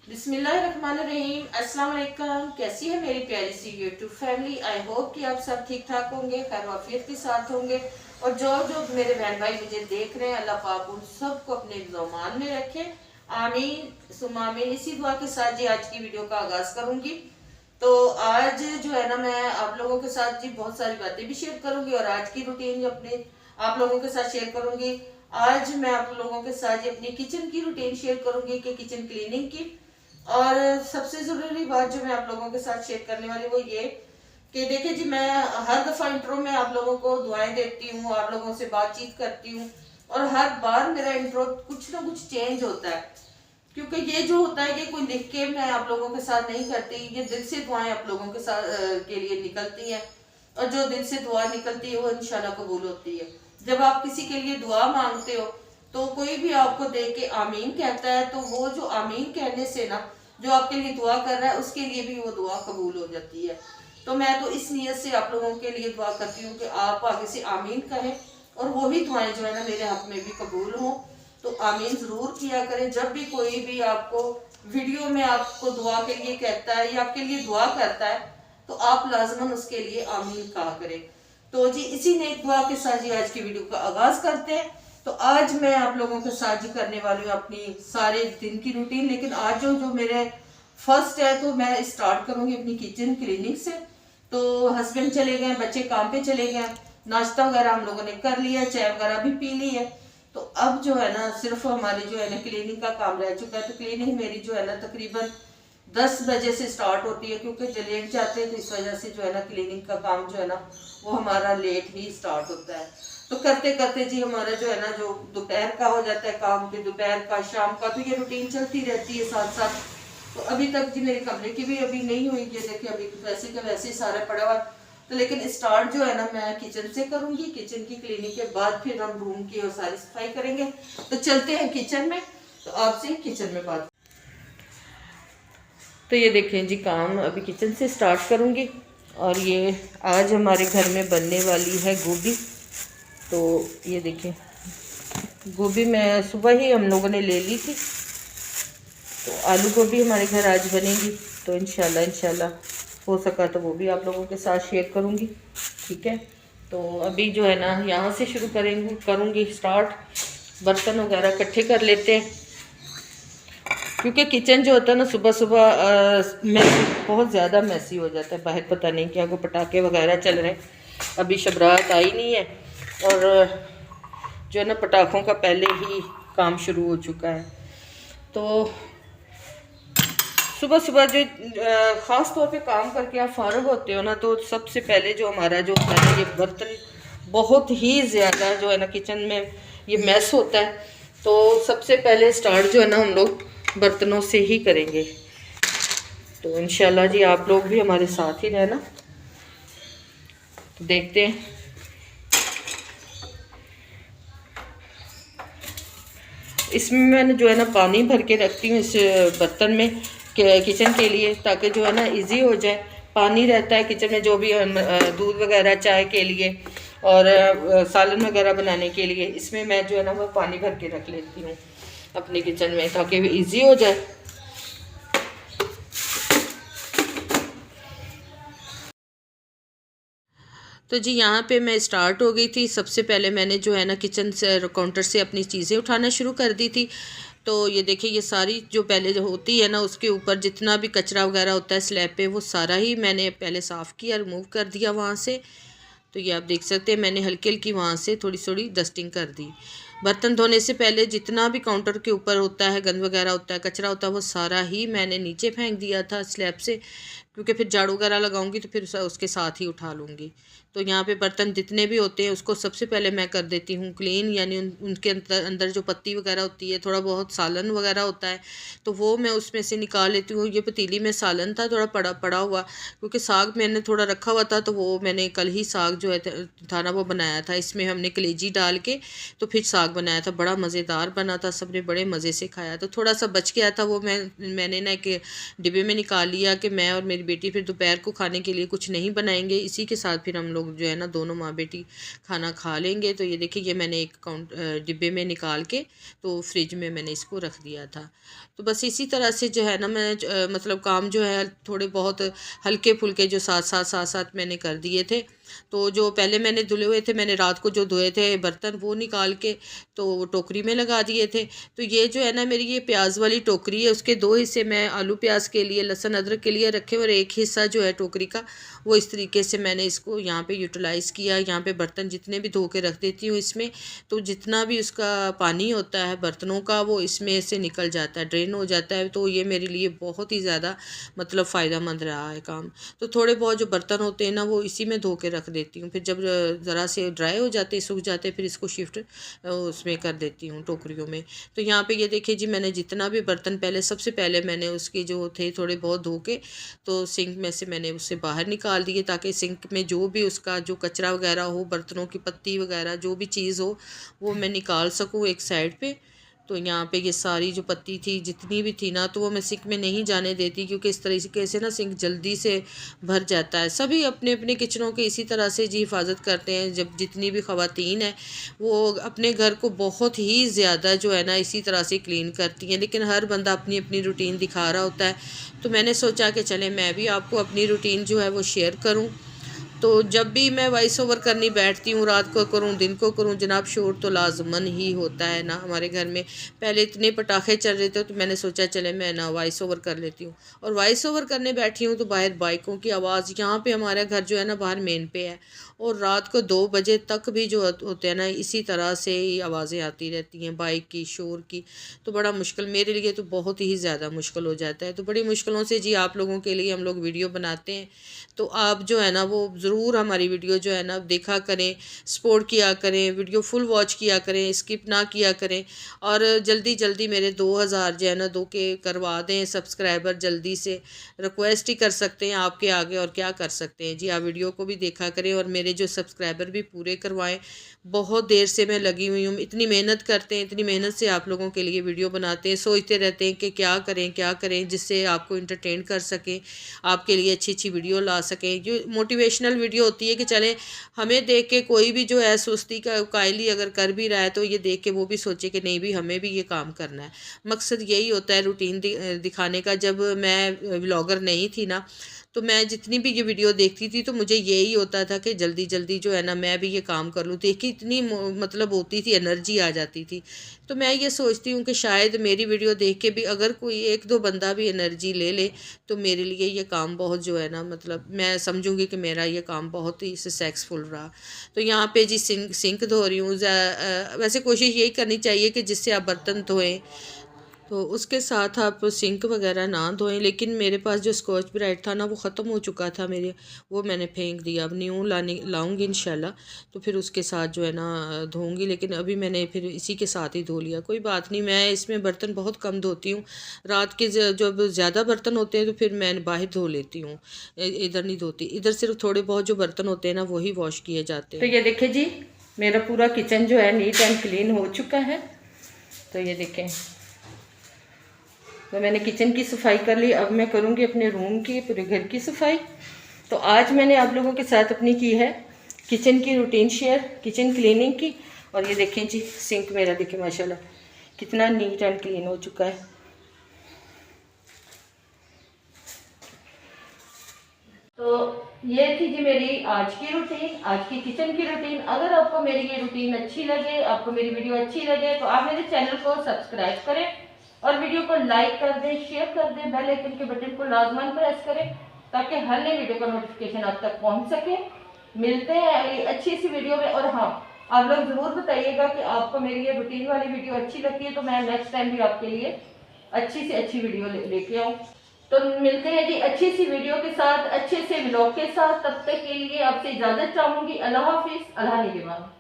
बिस्मिल्लाहिर्रहमानिर्रहीम। अस्सलाम वालेकुम। कैसी है मेरी प्यारी सी यूट्यूब फैमिली। आई होप कि आप सब ठीक ठाक होंगे, खैर वाफियत के साथ होंगे। और जो जो मेरे बहन भाई मुझे देख रहे हैं, अल्लाह पाक उन सबको अपने ज़मान में रखे, आमीन सुम्मा आमीन। इसी दुआ के साथ जी आज की वीडियो का आगाज़ करूँगी। तो आज जो है ना, मैं आप लोगों के साथ जी बहुत सारी बातें भी शेयर करूँगी और आज की रूटीन अपने आप लोगों के साथ शेयर करूँगी। आज मैं आप लोगों के साथ अपनी किचन की रूटीन शेयर करूँगी कि किचन क्लीनिंग की। और सबसे ज़रूरी बात जो मैं आप लोगों के साथ शेयर करने वाली वो ये कि देखिए जी, मैं हर दफ़ा इंट्रो में आप लोगों को दुआएं देती हूँ, आप लोगों से बातचीत करती हूँ और हर बार मेरा इंट्रो कुछ ना कुछ चेंज होता है। क्योंकि ये जो होता है कि कोई लिख के मैं आप लोगों के साथ नहीं करती, ये दिल से दुआएं आप लोगों के साथ के लिए निकलती हैं। और जो दिल से दुआ निकलती है वो इंशाल्लाह कबूल होती है। जब आप किसी के लिए दुआ मांगते हो तो कोई भी आपको देख के आमीन कहता है, तो वो जो आमीन कहने से ना, जो आपके लिए दुआ कर रहा है उसके लिए भी वो दुआ कबूल हो जाती है। तो मैं तो इस नीयत से आप लोगों के लिए दुआ करती हूँ कि आप आगे से आमीन कहें और वो भी दुआएं जो है ना मेरे हक में भी कबूल हों। तो आमीन ज़रूर किया करें। जब भी कोई भी आपको वीडियो में आपको दुआ के लिए कहता है या आपके लिए दुआ करता है तो आप लाजमन उसके लिए आमीन कहा करें। तो जी इसी नेक दुआ के साथ जी आज की वीडियो का आगाज़ करते हैं। तो आज मैं आप लोगों के साथ जी करने वाली हूँ अपनी सारे दिन की रूटीन। लेकिन आज जो जो मेरे फर्स्ट है तो मैं स्टार्ट करूँगी अपनी किचन क्लीनिंग से। तो हस्बैंड चले गए, बच्चे काम पे चले गए, नाश्ता वगैरह हम लोगों ने कर लिया, चाय वगैरह भी पी ली है। तो अब जो है ना सिर्फ हमारी जो है ना क्लीनिंग का काम रह चुका है। तो क्लीनिंग मेरी जो है ना तकरीबन 10 बजे से स्टार्ट होती है, क्योंकि लेट जाते हैं तो इस वजह से जो है ना क्लीनिंग का काम जो है ना वो हमारा लेट ही स्टार्ट होता है। तो करते करते जी हमारा जो है ना जो दोपहर का हो जाता है काम, भी दोपहर का शाम का, तो ये रूटीन चलती रहती है साथ साथ। तो अभी तक जी मेरे कमरे की भी अभी नहीं हुई, ये देखिए अभी वैसे का वैसे ही सारा पड़ा हुआ। तो लेकिन स्टार्ट जो है ना मैं किचन से करूंगी। किचन की क्लीनिंग के बाद फिर हम रूम की और सारी सफाई करेंगे। तो चलते हैं किचन में, तो आपसे किचन में बात। तो ये देखें जी, काम अभी किचन से स्टार्ट करूंगी। और ये आज हमारे घर में बनने वाली है गोभी। तो ये देखें, गोभी मैं सुबह ही हम लोगों ने ले ली थी। तो आलू गोभी हमारे घर आज बनेगी। तो इंशाल्लाह हो सका तो वो भी आप लोगों के साथ शेयर करूंगी। ठीक है, तो अभी जो है ना यहाँ से शुरू करूंगी स्टार्ट। बर्तन वगैरह इकट्ठे कर लेते हैं, क्योंकि किचन जो होता है ना सुबह सुबह मैसी, बहुत ज़्यादा मैसी हो जाता है। बाहर पता नहीं क्या को पटाखे वगैरह चल रहे हैं, अभी शबरात आई नहीं है और जो है ना पटाखों का पहले ही काम शुरू हो चुका है। तो सुबह सुबह जो ख़ास तौर पे काम करके आप फारग होते हो ना, तो सबसे पहले जो हमारा जो होता है ये बर्तन बहुत ही ज़्यादा जो है ना किचन में ये मैस होता है। तो सबसे पहले स्टार्ट जो है ना हम लोग बर्तनों से ही करेंगे। तो इंशाल्लाह जी आप लोग भी हमारे साथ ही रहना। तो देखते हैं। इसमें मैंने जो है ना पानी भर के रखती हूँ इस बर्तन में किचन के लिए, ताकि जो है ना इजी हो जाए। पानी रहता है किचन में, जो भी दूध वगैरह चाय के लिए और सालन वगैरह बनाने के लिए, इसमें मैं जो है ना वो पानी भर के रख लेती हूँ अपने किचन में, ताकि इजी हो जाए। तो जी यहाँ पे मैं स्टार्ट हो गई थी। सबसे पहले मैंने जो है ना किचन से काउंटर से अपनी चीज़ें उठाना शुरू कर दी थी। तो ये देखिए, ये सारी जो पहले जो होती है ना उसके ऊपर जितना भी कचरा वगैरह होता है स्लैब पे, वो सारा ही मैंने पहले साफ़ किया, रिमूव कर दिया वहाँ से। तो ये आप देख सकते हैं मैंने हल्की हल्की वहाँ से थोड़ी थोड़ी डस्टिंग कर दी। बर्तन धोने से पहले जितना भी काउंटर के ऊपर होता है, गंद वगैरह होता है, कचरा होता है, वो सारा ही मैंने नीचे फेंक दिया था स्लैब से, क्योंकि फिर झाड़ू वगैरह लगाऊंगी तो फिर उसके साथ ही उठा लूँगी। तो यहाँ पे बर्तन जितने भी होते हैं उसको सबसे पहले मैं कर देती हूँ क्लीन, यानी उनके अंदर जो पत्ती वगैरह होती है, थोड़ा बहुत सालन वगैरह होता है, तो वो मैं उसमें से निकाल लेती हूँ। ये पतीली में सालन था थोड़ा पड़ा हुआ, क्योंकि साग मैंने थोड़ा रखा हुआ था, तो वो मैंने कल ही साग जो है था ना वो बनाया था। इसमें हमने कलेजी डाल के तो फिर साग बनाया था, बड़ा मज़ेदार बना था, सबने बड़े मज़े से खाया। तो थोड़ा सा बच गया था, वो मैंने ना एक डिब्बे में निकाल लिया कि मैं और मेरी मेरी बेटी फिर दोपहर को खाने के लिए कुछ नहीं बनाएंगे, इसी के साथ फिर हम लोग जो है ना दोनों माँ बेटी खाना खा लेंगे। तो ये देखिए ये मैंने एक डिब्बे में निकाल के तो फ्रिज में मैंने इसको रख दिया था। तो बस इसी तरह से जो है ना मैं मतलब काम जो है थोड़े बहुत हल्के फुल्के जो साथ मैंने कर दिए थे। तो जो पहले मैंने धुले हुए थे, मैंने रात को जो धोए थे बर्तन वो निकाल के तो टोकरी में लगा दिए थे। तो ये जो है ना मेरी ये प्याज वाली टोकरी है, उसके 2 हिस्से मैं आलू प्याज के लिए, लहसुन अदरक के लिए रखे और एक हिस्सा जो है टोकरी का वो इस तरीके से मैंने इसको यहाँ पे यूटिलाइज़ किया। यहाँ पे बर्तन जितने भी धो के रख देती हूँ इसमें, तो जितना भी उसका पानी होता है बर्तनों का वो इसमें से निकल जाता है, ड्रेन हो जाता है। तो ये मेरे लिए बहुत ही ज़्यादा मतलब फ़ायदेमंद रहा है काम। तो थोड़े बहुत जो बर्तन होते हैं ना वो इसी में धो के रख देती हूँ, फिर जब ज़रा से ड्राई हो जाते सूख जाते फिर इसको शिफ्ट उसमें कर देती हूँ टोकरियों में। तो यहाँ पे ये देखिए जी मैंने जितना भी बर्तन पहले सबसे पहले मैंने उसके जो थे थोड़े बहुत धो के तो सिंक में से मैंने उससे बाहर निकाल दिए, ताकि सिंक में जो भी उसका जो कचरा वगैरह हो, बर्तनों की पत्ती वगैरह जो भी चीज़ हो वो मैं निकाल सकूँ एक साइड पे। तो यहाँ पे ये सारी जो पत्ती थी जितनी भी थी ना तो वो मैं सिंक में नहीं जाने देती, क्योंकि इस तरीके से ना सिंक जल्दी से भर जाता है। सभी अपने अपने किचनों के इसी तरह से जी हिफाजत करते हैं। जब जितनी भी ख़वातीन हैं वो अपने घर को बहुत ही ज़्यादा जो है ना इसी तरह से क्लीन करती हैं, लेकिन हर बंदा अपनी अपनी रूटीन दिखा रहा होता है। तो मैंने सोचा कि चले मैं भी आपको अपनी रूटीन जो है वो शेयर करूँ। तो जब भी मैं वॉइस ओवर करनी बैठती हूँ, रात को करूँ दिन को करूँ, जनाब शोर तो लाजमन ही होता है ना हमारे घर में। पहले इतने पटाखे चल रहे थे तो मैंने सोचा चले मैं ना वॉइस ओवर कर लेती हूँ। और वॉइस ओवर करने बैठी हूँ तो बाहर बाइकों की आवाज़, यहाँ पे हमारा घर जो है ना बाहर मेन पे है, और रात को 2 बजे तक भी जो होते हैं ना इसी तरह से ही आवाज़ें आती रहती हैं बाइक की, शोर की। तो बड़ा मुश्किल, मेरे लिए तो बहुत ही ज़्यादा मुश्किल हो जाता है। तो बड़ी मुश्किलों से जी आप लोगों के लिए हम लोग वीडियो बनाते हैं। तो आप जो है ना वो ज़रूर हमारी वीडियो जो है ना देखा करें, सपोर्ट किया करें, वीडियो फुल वॉच किया करें, स्किप ना किया करें। और जल्दी जल्दी मेरे 2000 जो है ना 2 के करवा दें सब्सक्राइबर जल्दी से। रिक्वेस्ट ही कर सकते हैं आपके आगे, और क्या कर सकते हैं जी। आप वीडियो को भी देखा करें और मेरे जो सब्सक्राइबर भी पूरे करवाएं। बहुत देर से मैं लगी हुई हूँ, इतनी मेहनत करते हैं, इतनी मेहनत से आप लोगों के लिए वीडियो बनाते हैं, सोचते रहते हैं कि क्या करें जिससे आपको इंटरटेन कर सकें, आपके लिए अच्छी अच्छी वीडियो ला सकें। जो मोटिवेशनल वीडियो होती है कि चलें हमें देख के कोई भी जो है सुस्ती का कायली अगर कर भी रहा है तो ये देख के वो भी सोचे कि नहीं भी हमें भी ये काम करना है। मकसद यही होता है रूटीन दिखाने का। जब मैं व्लॉगर नहीं थी ना तो मैं जितनी भी ये वीडियो देखती थी तो मुझे यही होता था कि जल्दी जल्दी जो है ना मैं भी ये काम कर लूँ। देखी इतनी मतलब होती थी, एनर्जी आ जाती थी। तो मैं ये सोचती हूँ कि शायद मेरी वीडियो देख के भी अगर कोई 1-2 बंदा भी एनर्जी ले ले तो मेरे लिए ये काम बहुत जो है ना मतलब मैं समझूंगी कि मेरा ये काम बहुत ही सक्सेसफुल रहा। तो यहाँ पे जी सिंक धो रही हूँ। वैसे कोशिश यही करनी चाहिए कि जिससे आप बर्तन धोएं तो उसके साथ आप सिंक वगैरह ना धोएं, लेकिन मेरे पास जो स्कॉच ब्राइट था ना वो ख़त्म हो चुका था मेरे, वो मैंने फेंक दिया। अब न्यू लाऊंगी इंशाल्लाह, तो फिर उसके साथ जो है ना धोऊंगी, लेकिन अभी मैंने फिर इसी के साथ ही धो लिया। कोई बात नहीं, मैं इसमें बर्तन बहुत कम धोती हूँ। रात के जब ज़्यादा बर्तन होते हैं तो फिर मैं बाहर धो लेती हूँ, इधर नहीं धोती। इधर सिर्फ थोड़े बहुत जो बर्तन होते हैं ना वही वॉश किए जाते हैं। तो ये देखिए जी मेरा पूरा किचन जो है नीट एंड क्लीन हो चुका है। तो ये देखें, तो मैंने किचन की सफाई कर ली। अब मैं करूँगी अपने रूम की, पूरे घर की सफाई। तो आज मैंने आप लोगों के साथ अपनी की है किचन की रूटीन शेयर, किचन क्लीनिंग की। और ये देखें जी सिंक मेरा देखिए माशाल्लाह कितना नीट एंड क्लीन हो चुका है। तो ये थी जी मेरी आज की रूटीन, आज की किचन की रूटीन। अगर आपको मेरी ये रूटीन अच्छी लगे, आपको मेरी वीडियो अच्छी लगे तो आप मेरे चैनल को सब्सक्राइब करें और वीडियो को लाइक कर दें, शेयर कर दें, बेल आइकन के बटन को लाजमन प्रेस करें ताकि हर नई वीडियो का नोटिफिकेशन आप तक पहुंच सके। मिलते हैं अगली अच्छी सी वीडियो में। और हाँ, आप लोग ज़रूर बताइएगा कि आपको मेरी ये रूटीन वाली वीडियो अच्छी लगती है तो मैं नेक्स्ट टाइम भी आपके लिए अच्छी से अच्छी वीडियो लेके आऊँ। तो मिलते हैं जी अच्छी सी वीडियो के साथ, अच्छे से व्लॉग के साथ। तब तक के लिए आपसे इजाज़त चाहूँगी। अल्लाह हाफिज़, अल्लाह निगहबान।